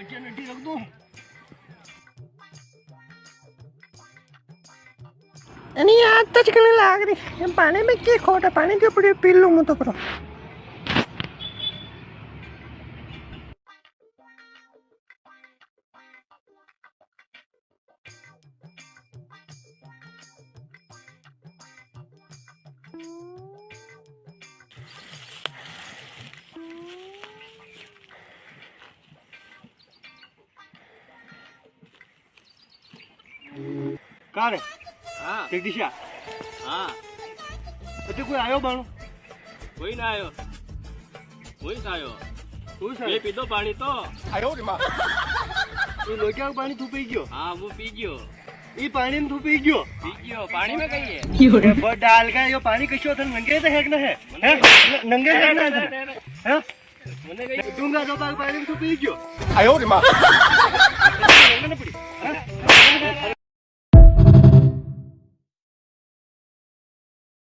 बच्चे नड्डी रख दो आणि आता चिकन लाग रही पानी में क्या खोटा पानी के ऊपर पी लूँ मैं तो करो कहाँ रे हाँ जगदीशा हाँ अच्छा कोई आयो बाणो कोई ना आयो कोई ना आयो तू ये पी दो पानी तो आयो रे मां ये लोटिया पानी तू पी गयो हाँ वो पी गयो ये पानी में तू पी गयो पानी में कही है ये बहुत डाल का यो पानी कशो थन नंगे से हेक न है नंगे से हेक न है मैंने कही दूंगा तो पानी में तू पी गयो आयो रे मां